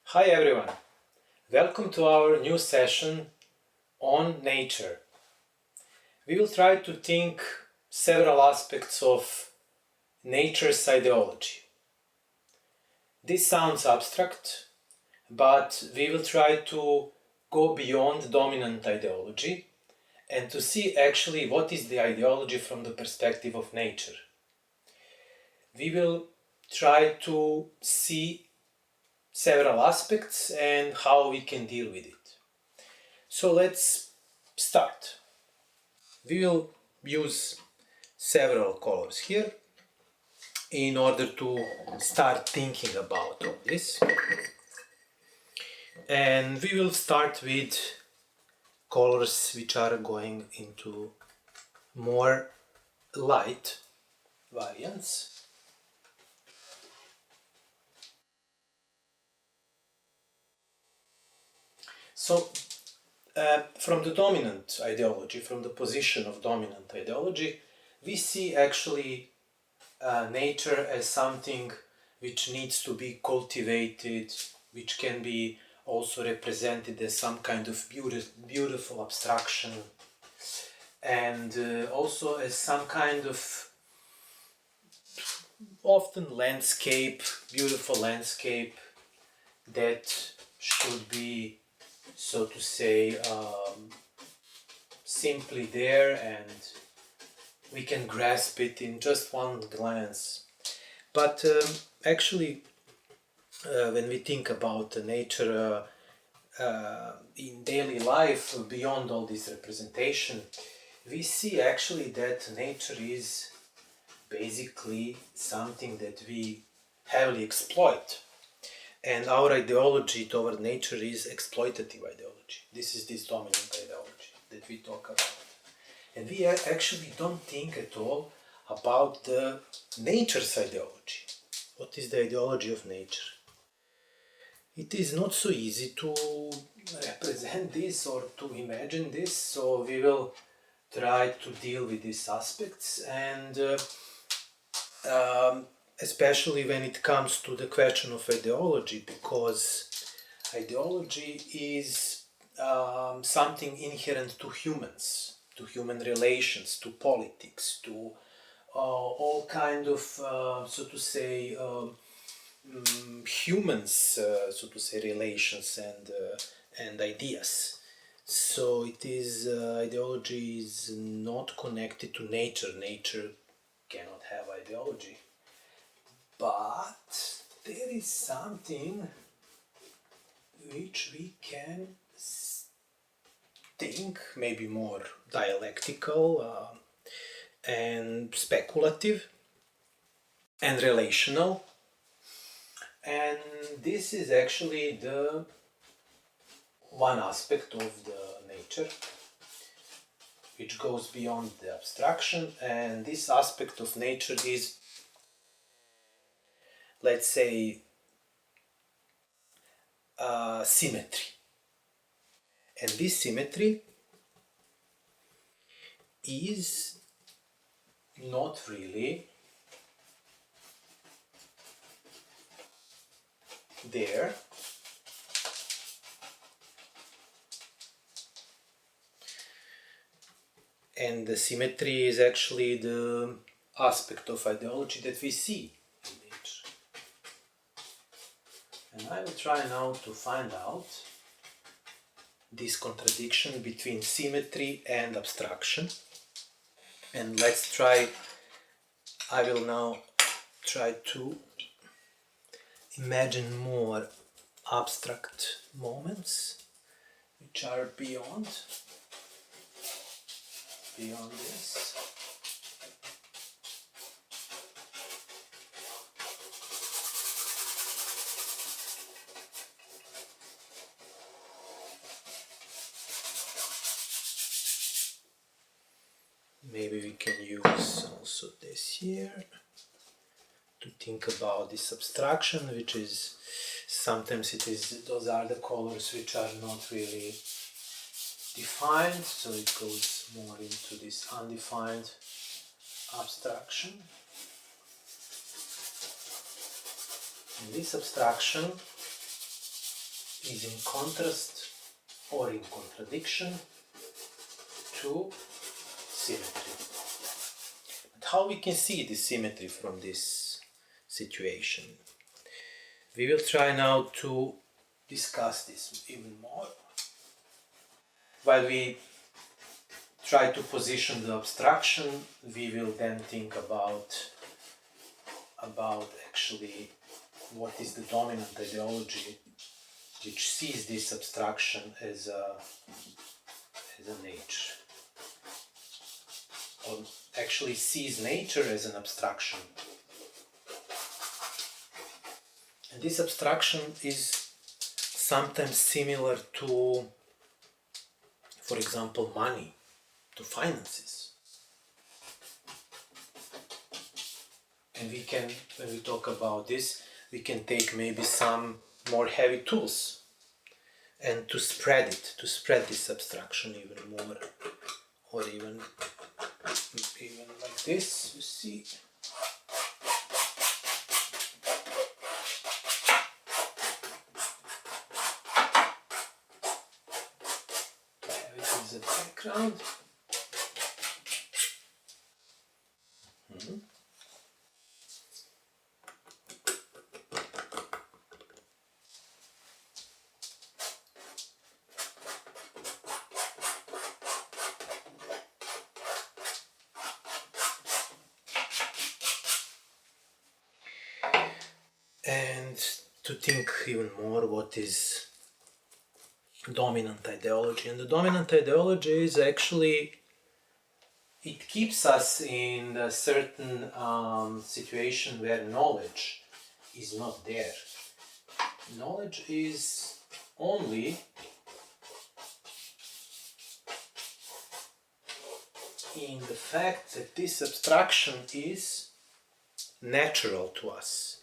Hi everyone, welcome to our new session on nature. We will try to think several aspects of nature's ideology. This sounds abstract, but we will try to go beyond dominant ideology and to see actually what is the ideology from the perspective of nature. We will try to see several aspects and how we can deal with it. So let's start. We will use several colors here in order to start thinking about all this. And we will start with colors which are going into more light variants. So from the dominant ideology, from the position of dominant ideology, we see actually nature as something which needs to be cultivated, which can be also represented as some kind of beautiful abstraction, and also as some kind of often landscape, beautiful landscape that should be, so to say, simply there and we can grasp it in just one glance. But actually, when we think about nature in daily life, beyond all this representation, we see actually that nature is basically something that we heavily exploit. And our ideology toward nature is exploitative ideology. This is this dominant ideology that we talk about. And we actually don't think at all about the nature's ideology. What is the ideology of nature? It is not so easy to represent this or to imagine this, so we will try to deal with these aspects, and especially when it comes to the question of ideology, because ideology is something inherent to humans, to human relations, to politics, to all kind of, so to say, humans, so to say, relations and ideas. So it is ideology is not connected to nature. Nature cannot have ideology, but there is something which we can think maybe more dialectical and speculative and relational, and this is actually the one aspect of the nature which goes beyond the abstraction, and this aspect of nature is, let's say, symmetry. And this symmetry is not really there and the symmetry is actually the aspect of ideology that we see in nature. And I will try now to find out this contradiction between symmetry and abstraction. And let's try, I will now try to imagine more abstract moments which are beyond this. Maybe we can use also this here to think about this abstraction, which is sometimes those are the colors which are not really defined, so it goes more into this undefined abstraction. And this abstraction is in contrast or in contradiction to symmetry. But how we can see the symmetry from this situation? We will try now to discuss this even more. While we try to position the abstraction, we will then think about actually what is the dominant ideology which sees this abstraction as a nature, or actually sees nature as an abstraction. And this abstraction is sometimes similar to, for example, money, to finances. And we can, when we talk about this, we can take maybe some more heavy tools and to spread this abstraction even more, or even like this, you see. Have it as a background. And to think even more what is dominant ideology. And the dominant ideology is actually, it keeps us in a certain situation where knowledge is not there. Knowledge is only in the fact that this abstraction is natural to us.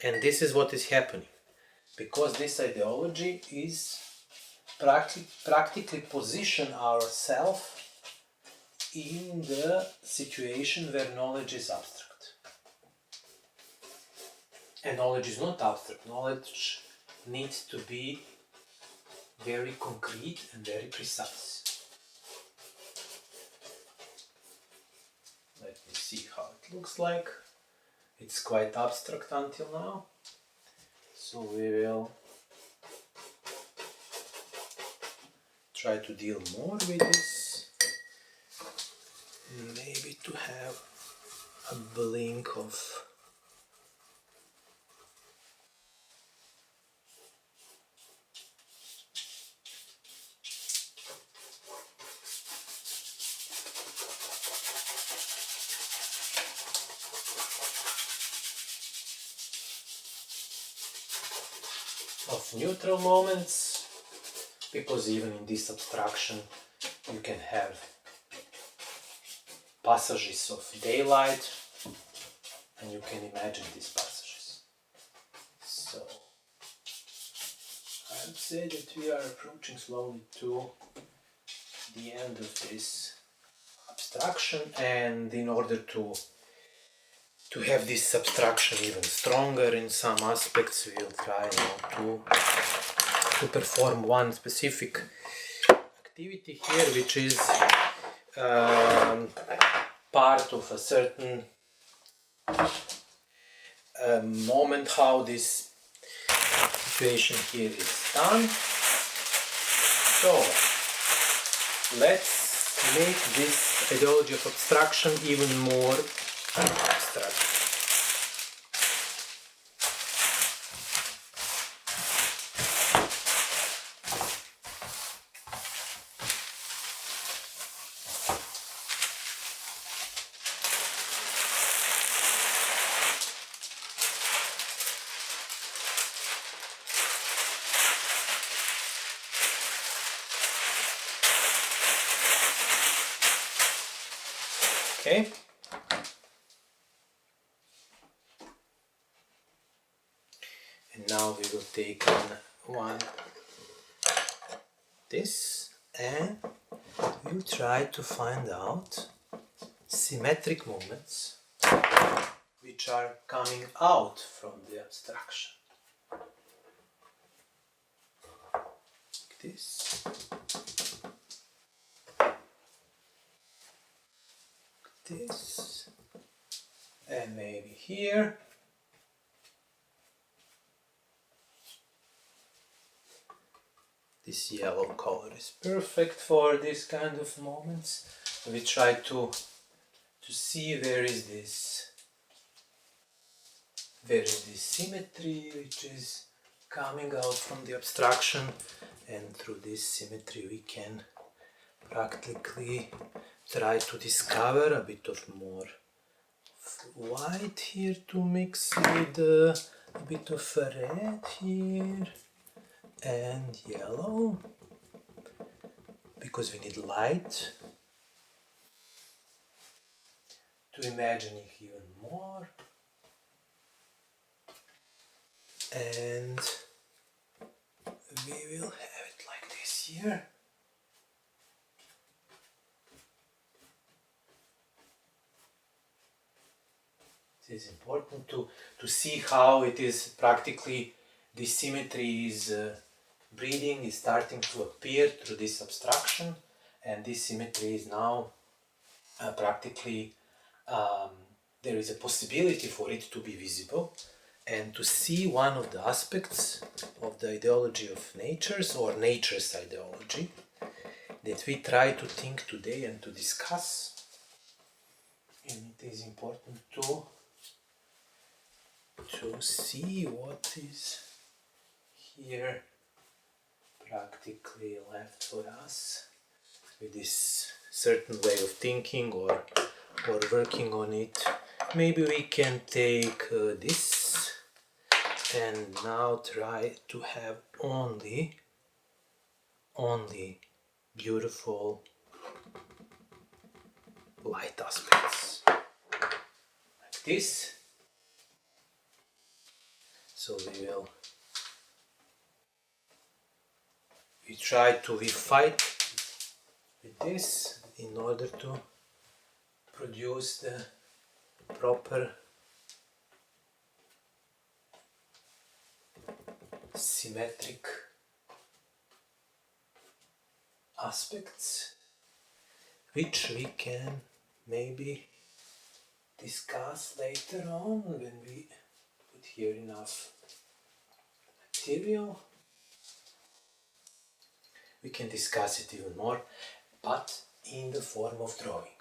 And this is what is happening, because this ideology is practically position ourselves in the situation where knowledge is abstract. And knowledge is not abstract. Knowledge needs to be very concrete and very precise. Let me see how it looks like. It's quite abstract until now, so we will try to deal more with this, maybe to have a blink of neutral moments, because even in this abstraction you can have passages of daylight, and you can imagine these passages. So I would say that we are approaching slowly to the end of this abstraction, and in order to have this abstraction even stronger in some aspects, we will try now to perform one specific activity here, which is part of a certain moment how this situation here is done. So let's make this ideology of abstraction even more abstract. Okay. And now we will take one this, and we'll try to find out symmetric moments which are coming out from the abstraction. this, this, and maybe here. This yellow color is perfect for this kind of moments. We try to see where is this symmetry which is coming out from the abstraction, and through this symmetry we can practically try to discover a bit of more white here to mix with a bit of red here and yellow, because we need light to imagine it even more. And we will have it like this here. It is important to see how it is practically the symmetry is breathing, is starting to appear through this abstraction, and this symmetry is now practically there is a possibility for it to be visible, and to see one of the aspects of the ideology of natures, or nature's ideology, that we try to think today and to discuss. And it is important to see what is here practically left for us with this certain way of thinking or working on it. Maybe we can take this and now try to have only beautiful light aspects like this. So we try to fight with this in order to produce the proper symmetric aspects, which we can maybe discuss later on when we put here enough material. We can discuss it even more, but in the form of drawing.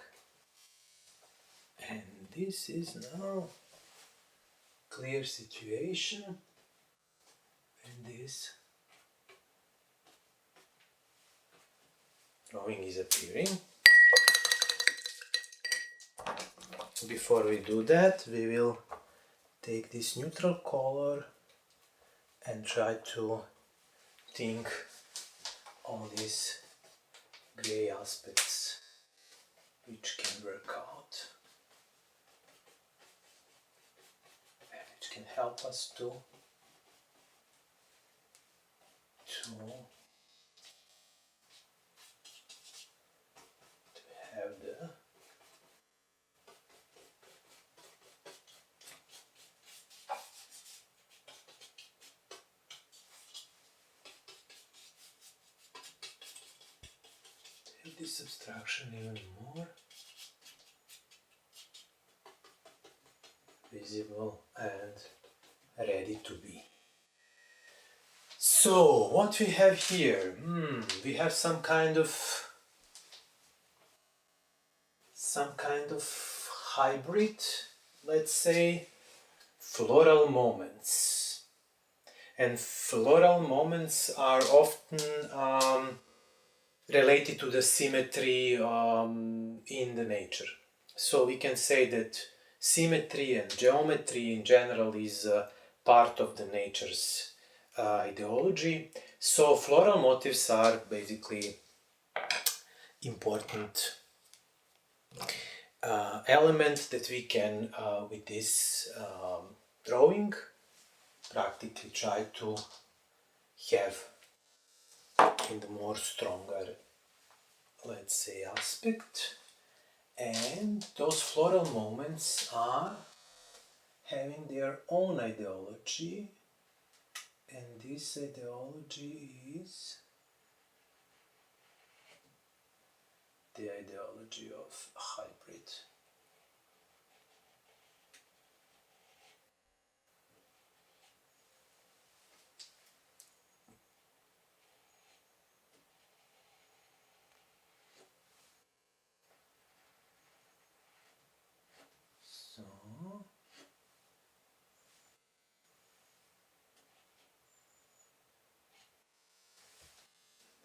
And this is now clear situation, and this drawing is appearing. Before we do that, we will take this neutral color and try to think on these gray aspects which can work out and which can help us to have this abstraction even more visible and ready to be. So what we have here, we have some kind of hybrid, let's say, floral moments. And floral moments are often related to the symmetry in the nature. So we can say that symmetry and geometry in general is part of the nature's ideology. So floral motifs are basically important elements that we can, with this drawing, practically try to have in the more stronger, let's say, aspect. And those floral moments are having their own ideology, and this ideology is the ideology of hybrid. So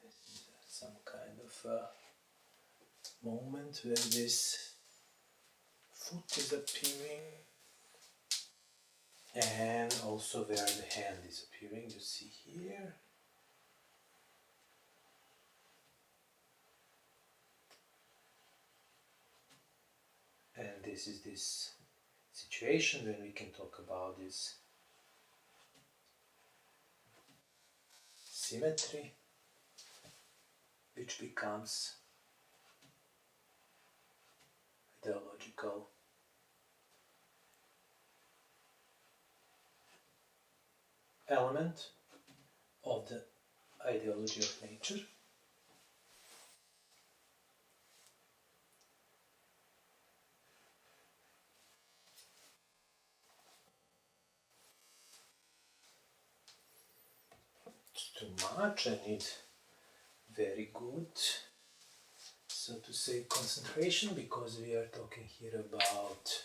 this is some kind of a moment where this foot is appearing and also where the hand is appearing, you see here. And this is this situation when we can talk about this symmetry, which becomes ideological element of the ideology of nature. It's too much, I need very good, so to say, concentration, because we are talking here about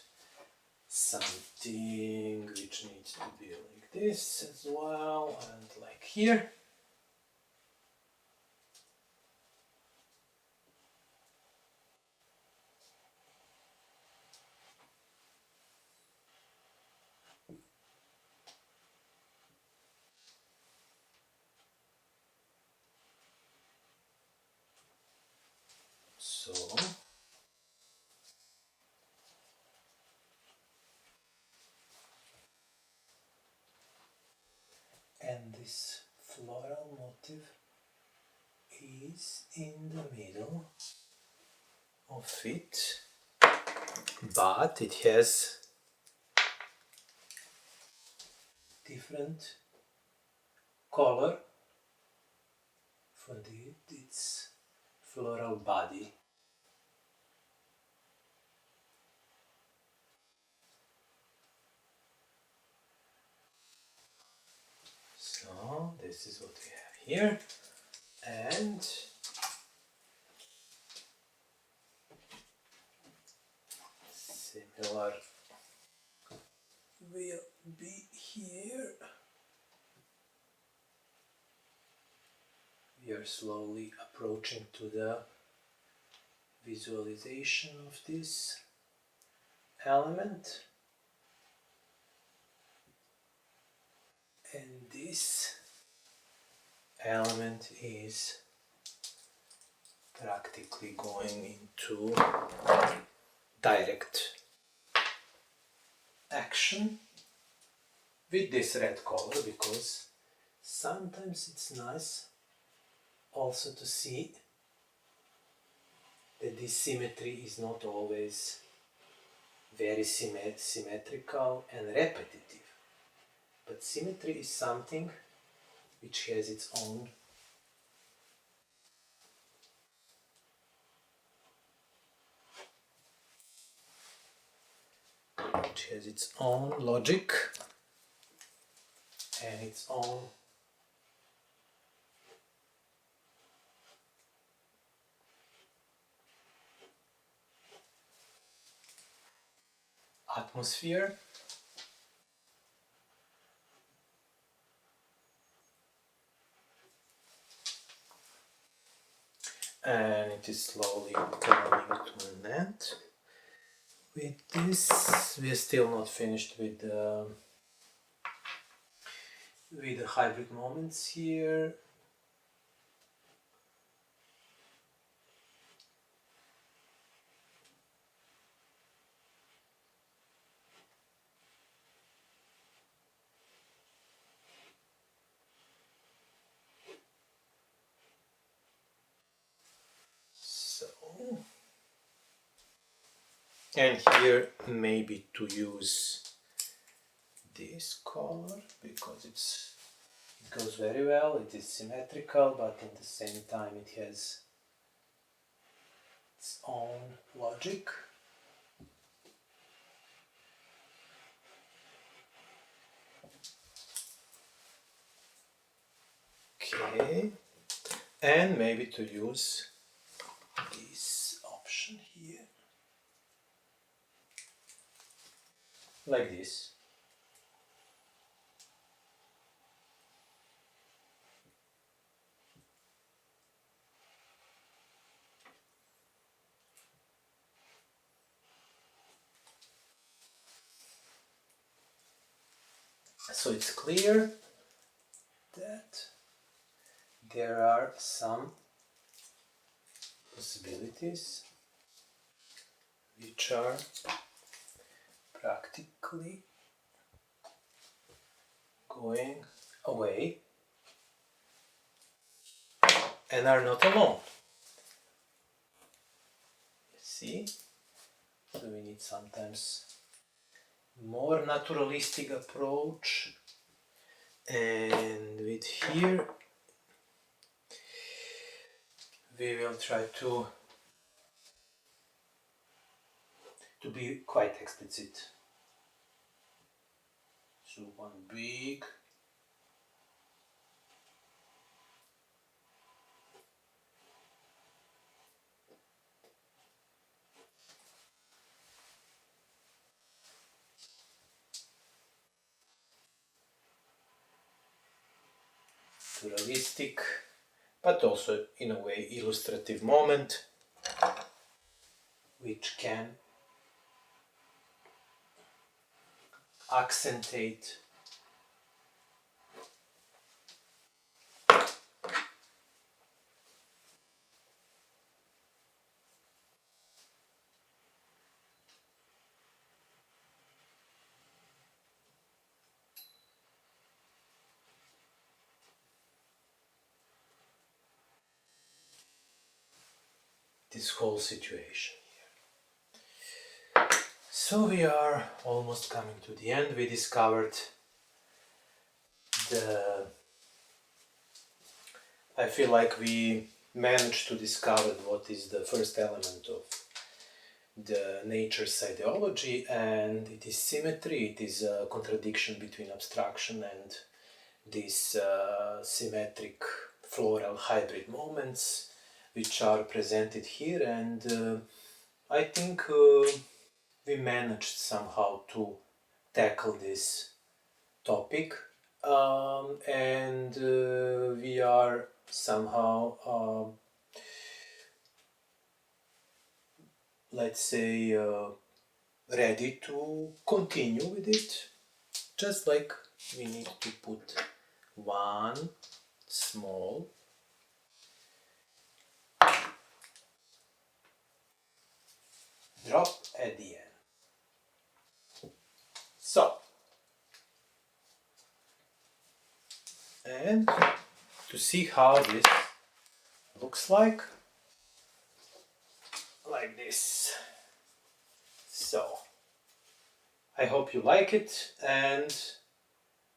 something which needs to be like this as well, and like here. So and this floral motif is in the middle of it, but it has different color for its floral body. So this is what we have here, and similar will be here. We are slowly approaching to the visualization of this element, and this element is practically going into direct action with this red color, because sometimes it's nice also to see that this symmetry is not always very symmetrical and repetitive, but symmetry is something which has its own logic and its own atmosphere. And it is slowly coming to an end. With this, we are still not finished with the hybrid moments here. So, and here maybe to use this color because it goes very well. It is symmetrical, but at the same time it has its own logic. Okay, and maybe to use this option here, like this. So it's clear that there are some possibilities which are practically going away and are not alone. You see? So we need sometimes more naturalistic approach, and with here we will try to be quite explicit. So one big pluralistic, but also in a way illustrative moment, which can accentuate this whole situation here. So we are almost coming to the end. We discovered I feel like we managed to discover what is the first element of the nature's ideology, and it is symmetry. It is a contradiction between abstraction and these symmetric floral hybrid moments which are presented here, and I think we managed somehow to tackle this topic, and we are somehow let's say ready to continue with it. Just like we need to put one small drop at the end. So, and to see how this looks like this. So, I hope you like it, and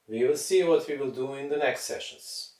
we will see what we will do in the next sessions.